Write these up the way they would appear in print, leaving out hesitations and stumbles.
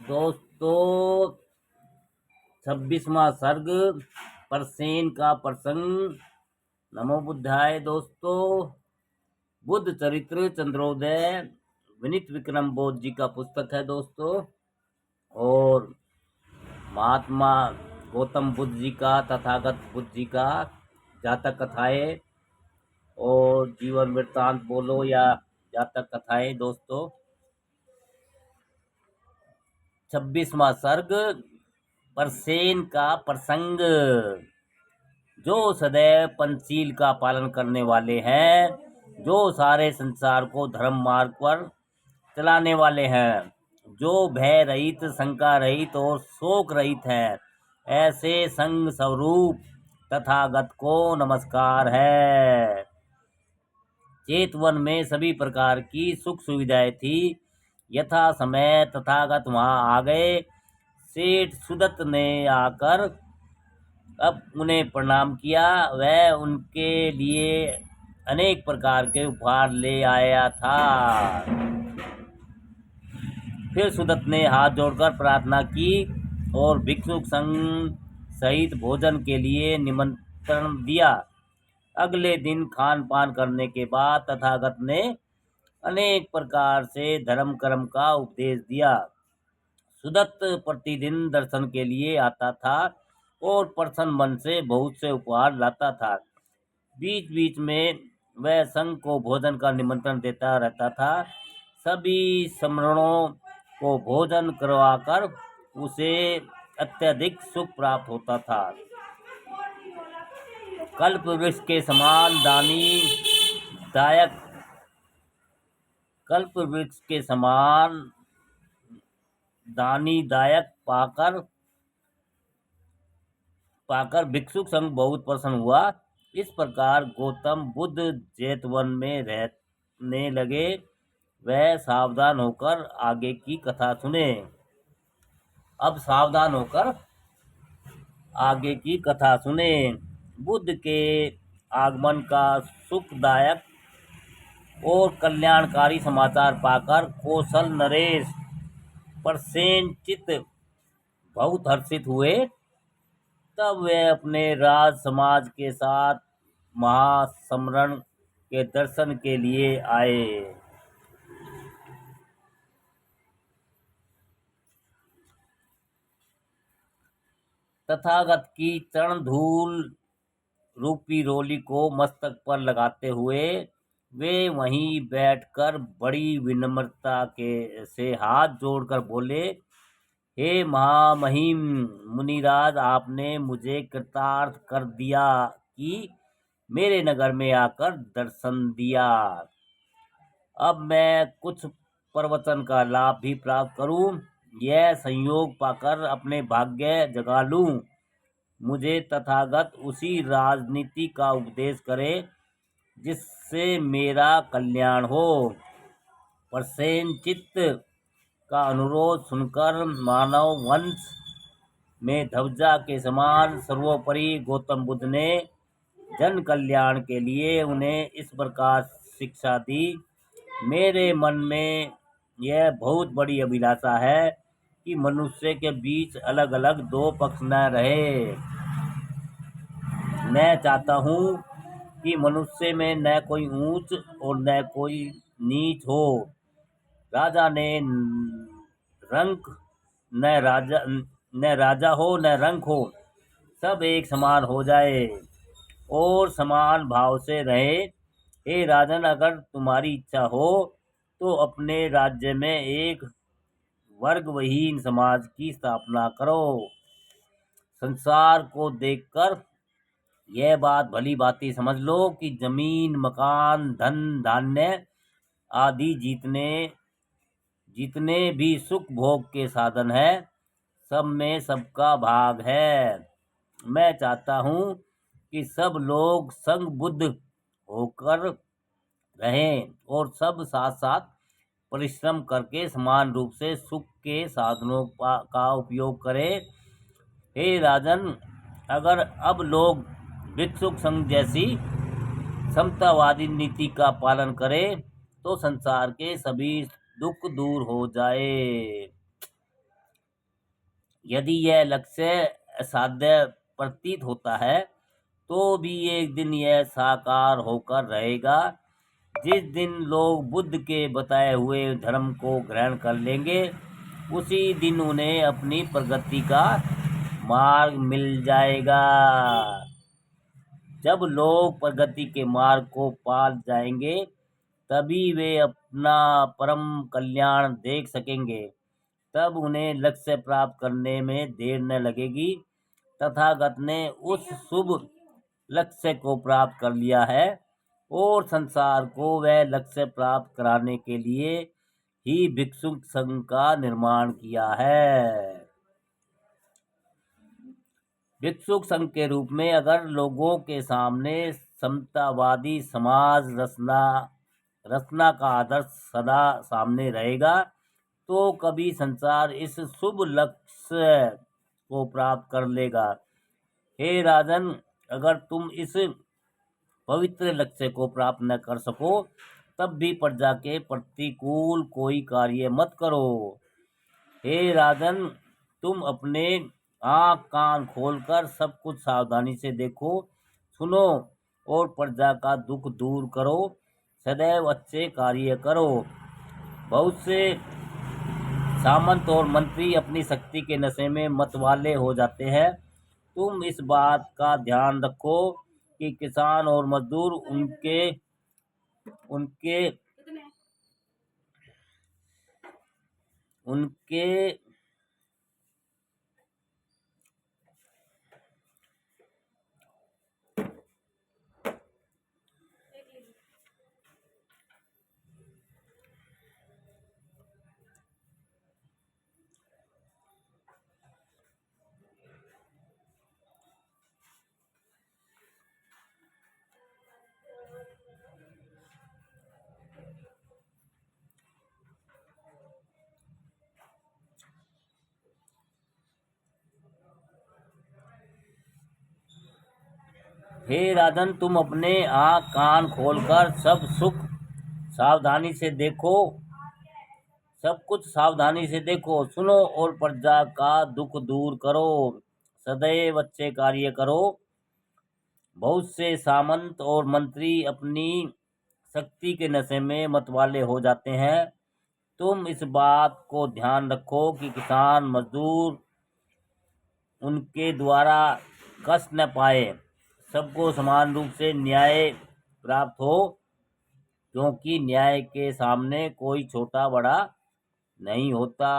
दोस्तों 26वां सर्ग परसेन का प्रसंग। नमो बुद्धाय। दोस्तों बुद्ध चरित्र चंद्रोदय विनीत विक्रम बोध जी का पुस्तक है दोस्तों, और महात्मा गौतम बुद्ध जी का, तथागत बुद्ध जी का जातक कथाएं और जीवन वृत्तांत बोलो या जातक कथाएं। दोस्तों 26वां सर्ग परसेन का प्रसंग। जो सदैव पंचशील का पालन करने वाले हैं, जो सारे संसार को धर्म मार्ग पर चलाने वाले हैं, जो भय रहित, शंका रहित और शोक रहित हैं, ऐसे संग स्वरूप तथागत को नमस्कार है। चेतवन में सभी प्रकार की सुख सुविधाएं थी। यथा समय तथागत वहां आ गए। सेठ सुदत्त ने आकर अब उन्हें प्रणाम किया। वह उनके लिए अनेक प्रकार के उपहार ले आया था। फिर सुदत्त ने हाथ जोड़कर प्रार्थना की और भिक्षुक संघ सहित भोजन के लिए निमंत्रण दिया। अगले दिन खान पान करने के बाद तथागत ने अनेक प्रकार से धर्म कर्म का उपदेश दिया। सुदत्त प्रतिदिन दर्शन के लिए आता था और प्रसन्न मन से बहुत से उपहार लाता था। बीच बीच में वह संघ को भोजन का निमंत्रण देता रहता था। सभी स्मरणों को भोजन करवाकर उसे अत्यधिक सुख प्राप्त होता था। कल्प वृक्ष के समान दानी दायक पाकर भिक्षुक संघ बहुत प्रसन्न हुआ। इस प्रकार गौतम बुद्ध जेतवन में रहने लगे। वह सावधान होकर आगे की कथा सुने। अब सावधान होकर आगे की कथा सुने। बुद्ध के आगमन का सुखदायक और कल्याणकारी समाचार पाकर कौशल नरेश परसेन चित्त बहुत हर्षित हुए। तब वे अपने राज समाज के साथ महासमरण के दर्शन के लिए आए। तथागत की चरण धूल रूपी रोली को मस्तक पर लगाते हुए वे वहीं बैठकर बड़ी विनम्रता से हाथ जोड़कर बोले, हे महामहिम मुनिराज, आपने मुझे कृतार्थ कर दिया कि मेरे नगर में आकर दर्शन दिया। अब मैं कुछ प्रवचन का लाभ भी प्राप्त करूं, यह संयोग पाकर अपने भाग्य जगा लूं। मुझे तथागत उसी राजनीति का उपदेश करे जिससे मेरा कल्याण हो। परसेन चित्त का अनुरोध सुनकर मानव वंश में ध्वजा के समान सर्वोपरि गौतम बुद्ध ने जन कल्याण के लिए उन्हें इस प्रकार शिक्षा दी। मेरे मन में यह बहुत बड़ी अभिलाषा है कि मनुष्य के बीच अलग अलग दो पक्ष न रहे। मैं चाहता हूँ कि मनुष्य में न कोई ऊंच और न कोई नीच हो, राजा ने रंक न राजा हो न रंक हो, सब एक समान हो जाए और समान भाव से रहे। हे राजन, अगर तुम्हारी इच्छा हो तो अपने राज्य में एक वर्गविहीन समाज की स्थापना करो। संसार को देखकर यह बात भली भांति समझ लो कि जमीन, मकान, धन धान्य आदि जितने भी सुख भोग के साधन है, सब में सबका भाग है। मैं चाहता हूँ कि सब लोग संग बुद्ध होकर रहें और सब साथ साथ परिश्रम करके समान रूप से सुख के साधनों का उपयोग करें। हे राजन, अगर अब लोग भिक्षुक संघ जैसी समतावादी नीति का पालन करें तो संसार के सभी दुख दूर हो जाए। यदि यह लक्ष्य असाध्य प्रतीत होता है तो भी एक दिन यह साकार होकर रहेगा। जिस दिन लोग बुद्ध के बताए हुए धर्म को ग्रहण कर लेंगे उसी दिन उन्हें अपनी प्रगति का मार्ग मिल जाएगा। जब लोग प्रगति के मार्ग को पा जाएंगे तभी वे अपना परम कल्याण देख सकेंगे। तब उन्हें लक्ष्य प्राप्त करने में देर न लगेगी। तथागत ने उस शुभ लक्ष्य को प्राप्त कर लिया है और संसार को वह लक्ष्य प्राप्त कराने के लिए ही भिक्षुक संघ का निर्माण किया है। भिक्षुक संघ के रूप में अगर लोगों के सामने समतावादी समाज रचना का आदर्श सदा सामने रहेगा तो कभी संसार इस शुभ लक्ष्य को प्राप्त कर लेगा। हे राजन, अगर तुम इस पवित्र लक्ष्य को प्राप्त न कर सको तब भी प्रजा के प्रतिकूल कोई कार्य मत करो। हे राजन, तुम अपने आँख कान खोलकर सब कुछ सावधानी से देखो, सुनो और प्रजा का दुख दूर करो। सदैव अच्छे कार्य करो। बहुत से सामंत और मंत्री अपनी शक्ति के नशे में मतवाले हो जाते हैं। तुम इस बात का ध्यान रखो कि किसान और मजदूर उनके उनके उनके हे राजन, तुम अपने आँख कान खोलकर सब सुख सावधानी से देखो, सब कुछ सावधानी से देखो, सुनो और प्रजा का दुख दूर करो। सदैव अच्छे कार्य करो। बहुत से सामंत और मंत्री अपनी शक्ति के नशे में मतवाले हो जाते हैं। तुम इस बात को ध्यान रखो कि किसान मजदूर उनके द्वारा कष्ट न पाए, सबको समान रूप से न्याय प्राप्त हो, क्योंकि न्याय के सामने कोई छोटा बड़ा नहीं होता।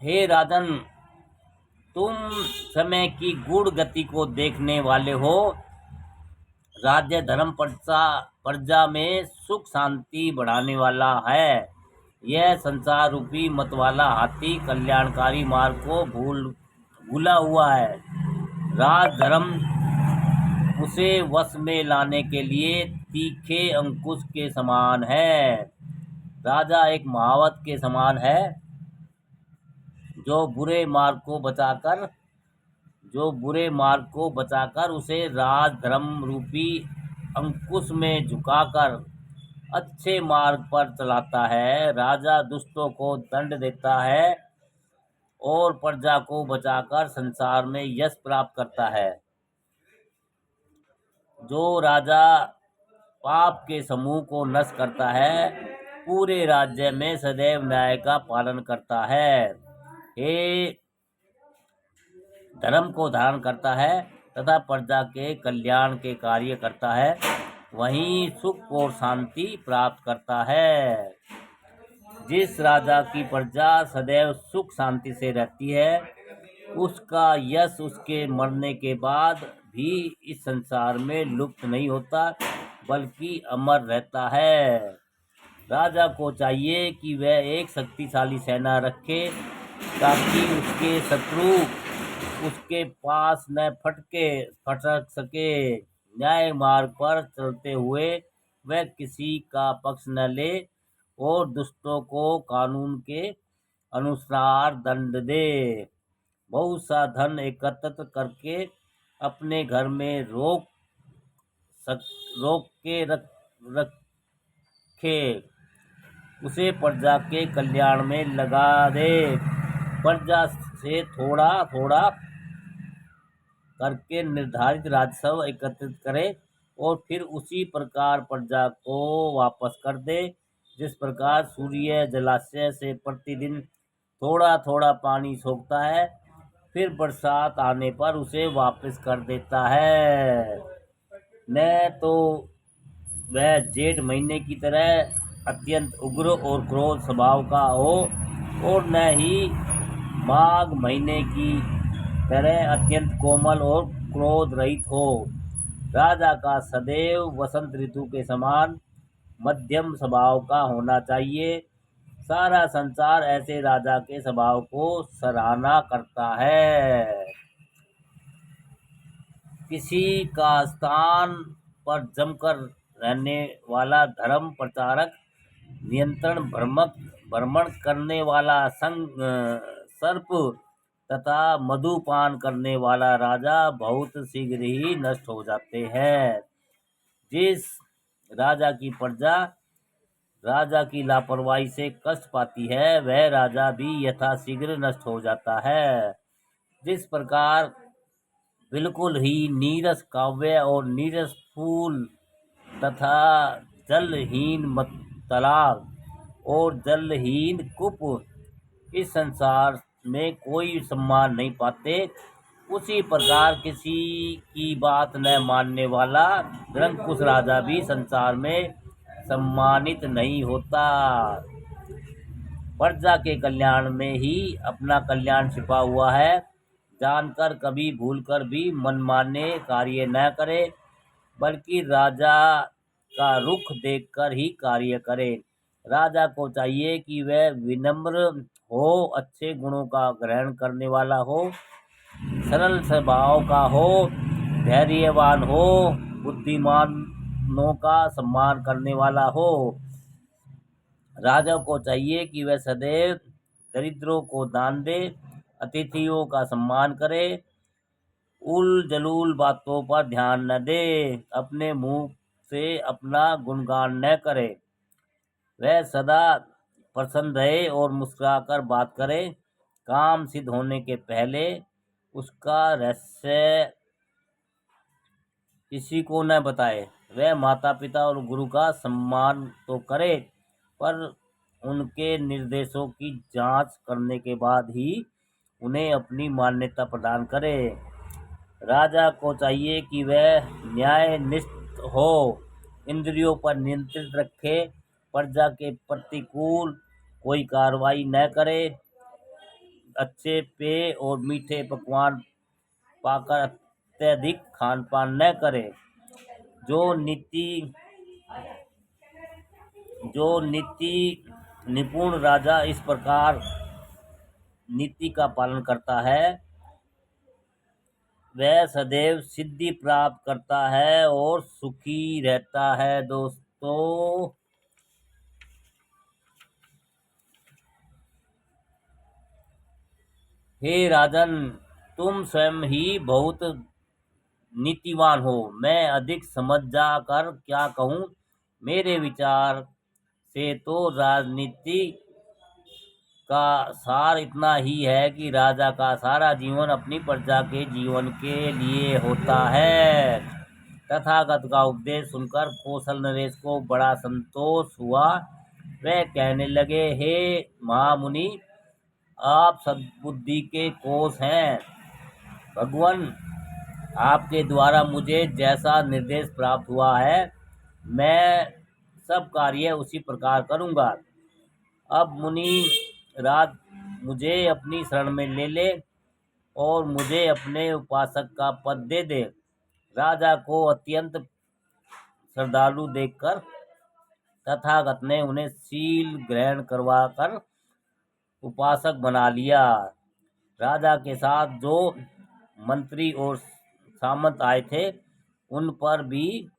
हे राजन, तुम समय की गूढ़ गति को देखने वाले हो। राज्य धर्म प्रजा में सुख शांति बढ़ाने वाला है। यह संसार रूपी मतवाला हाथी कल्याणकारी मार्ग को भूला हुआ है। राज धर्म उसे वश में लाने के लिए तीखे अंकुश के समान है। राजा एक महावत के समान है जो बुरे मार्ग को बचाकर उसे राज धर्म रूपी अंकुश में झुकाकर अच्छे मार्ग पर चलाता है। राजा दुष्टों को दंड देता है और प्रजा को बचाकर संसार में यश प्राप्त करता है। जो राजा पाप के समूह को नष्ट करता है पूरे राज्य में सदैव न्याय का पालन करता है। हे धर्म को धारण करता है तथा प्रजा के कल्याण के कार्य करता है, वहीं सुख और शांति प्राप्त करता है। जिस राजा की प्रजा सदैव सुख शांति से रहती है उसका यश उसके मरने के बाद भी इस संसार में लुप्त नहीं होता बल्कि अमर रहता है। राजा को चाहिए कि वह एक शक्तिशाली सेना रखे ताकि उसके शत्रु उसके पास न फटक सके। न्याय मार्ग पर चलते हुए वह किसी का पक्ष न ले और दुष्टों को कानून के अनुसार दंड दे। बहुत सा धन एकत्रित करके अपने घर में रोक के रखे, उसे प्रजा के कल्याण में लगा दे। प्रजा से थोड़ा थोड़ा करके निर्धारित राजस्व एकत्रित करे और फिर उसी प्रकार प्रजा को वापस कर दे। जिस प्रकार सूर्य जलाशय से प्रतिदिन थोड़ा थोड़ा पानी सोखता है, फिर बरसात आने पर उसे वापस कर देता है। न तो वह जेठ महीने की तरह अत्यंत उग्र और क्रोध स्वभाव का हो, और न ही माघ महीने की तरह अत्यंत कोमल और क्रोध रहित हो। राजा का सदैव वसंत ऋतु के समान मध्यम स्वभाव का होना चाहिए। सारा संसार ऐसे राजा के स्वभाव को सराहना करता है। किसी का स्थान पर जमकर रहने वाला धर्म प्रचारक, निरंतर भ्रमण करने वाला सर्प तथा मधुपान करने वाला राजा बहुत शीघ्र ही नष्ट हो जाते हैं। जिस राजा की प्रजा राजा की लापरवाही से कष्ट पाती है, वह राजा भी यथाशीघ्र नष्ट हो जाता है। जिस प्रकार बिल्कुल ही नीरस काव्य और नीरस फूल तथा जलहीन तालाब और जलहीन कूप इस संसार में कोई सम्मान नहीं पाते, उसी प्रकार किसी की बात न मानने वाला निरंकुश राजा भी संसार में सम्मानित नहीं होता। प्रजा के कल्याण में ही अपना कल्याण छिपा हुआ है। जानकर कभी भूलकर भी मनमाने कार्य न करे, बल्कि राजा का रुख देखकर ही कार्य करे। राजा को चाहिए कि वह विनम्र हो, अच्छे गुणों का ग्रहण करने वाला हो, सरल स्वभाव का हो, धैर्यवान हो, बुद्धिमानों का सम्मान करने वाला हो। राजा को चाहिए कि वह सदैव दरिद्रों को दान दे, अतिथियों का सम्मान करे, उल जलूल बातों पर ध्यान न दे, अपने मुंह से अपना गुणगान न करे, वह सदा प्रसन्न रहे और मुस्कुराकर बात करे। काम सिद्ध होने के पहले उसका रहस्य किसी को न बताए। वह माता पिता और गुरु का सम्मान तो करे, पर उनके निर्देशों की जांच करने के बाद ही उन्हें अपनी मान्यता प्रदान करे। राजा को चाहिए कि वह न्यायनिष्ठ हो, इंद्रियों पर नियंत्रित रखे, प्रजा के प्रतिकूल कोई कार्रवाई न करे, अच्छे पेय और मीठे पकवान पाकर अत्यधिक खानपान न करे। जो नीति निपुण राजा इस प्रकार नीति का पालन करता है, वह सदैव सिद्धि प्राप्त करता है और सुखी रहता है। दोस्तों, हे राजन, तुम स्वयं ही बहुत नीतिवान हो, मैं अधिक समझ जा कर क्या कहूँ। मेरे विचार से तो राजनीति का सार इतना ही है कि राजा का सारा जीवन अपनी प्रजा के जीवन के लिए होता है। तथागत का उपदेश सुनकर कौशल नरेश को बड़ा संतोष हुआ। वह कहने लगे, हे महामुनि, आप सद्बुद्धि के कोश हैं। भगवान, आपके द्वारा मुझे जैसा निर्देश प्राप्त हुआ है, मैं सब कार्य उसी प्रकार करूँगा। अब मुनि राज मुझे अपनी शरण में ले ले और मुझे अपने उपासक का पद दे दे। राजा को अत्यंत श्रद्धालु देखकर तथागत ने उन्हें शील ग्रहण करवाकर उपासक बना लिया। राजा के साथ जो मंत्री और सामंत आए थे, उन पर भी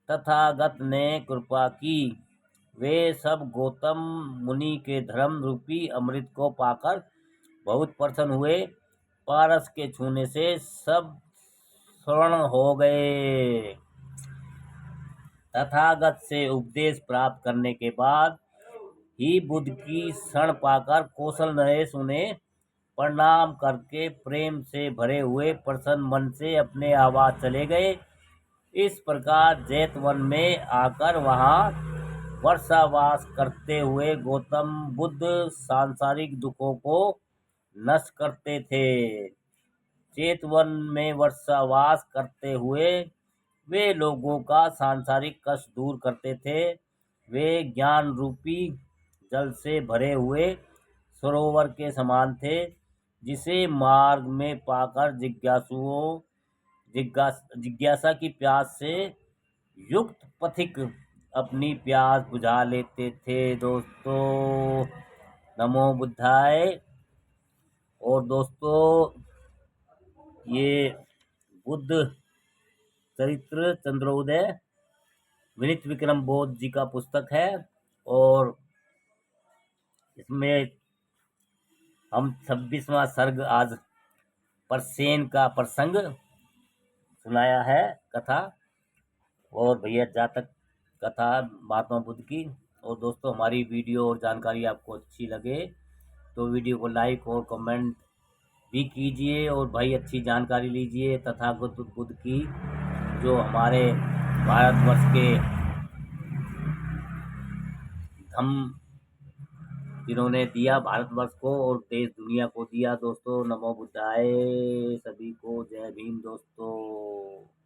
तथागत ने कृपा की। वे सब गौतम मुनि के धर्म रूपी अमृत को पाकर बहुत प्रसन्न हुए। पारस के छूने से सब स्वर्ण हो गए। तथागत से उपदेश प्राप्त करने के बाद ही बुद्ध की शरण पाकर कौशल नरेश उन्हें प्रणाम करके प्रेम से भरे हुए प्रसन्न मन से अपने आवास चले गए। इस प्रकार जैतवन में आकर वहां वर्षावास करते हुए गौतम बुद्ध सांसारिक दुखों को नष्ट करते थे। चेतवन में वर्षावास करते हुए वे लोगों का सांसारिक कष्ट दूर करते थे। वे ज्ञान रूपी जल से भरे हुए सरोवर के समान थे, जिसे मार्ग में पाकर जिज्ञासा की प्यास से युक्त पथिक अपनी प्यास बुझा लेते थे। दोस्तों, नमो बुद्धाय। और दोस्तों, ये बुद्ध चरित्र चंद्रोदय विनीत विक्रम बोध जी का पुस्तक है, और इसमें हम 26वां सर्ग आज परसेन का प्रसंग सुनाया है, कथा, और भैया जातक कथा महात्मा बुद्ध की। और दोस्तों, हमारी वीडियो और जानकारी आपको अच्छी लगे तो वीडियो को लाइक और कमेंट भी कीजिए, और भाई अच्छी जानकारी लीजिए तथागत बुद्ध की, जो हमारे भारतवर्ष के धम्म जिन्होंने दिया भारतवर्ष को और देश दुनिया को दिया। दोस्तों, नमो बुद्धाय। सभी को जय भीम दोस्तों।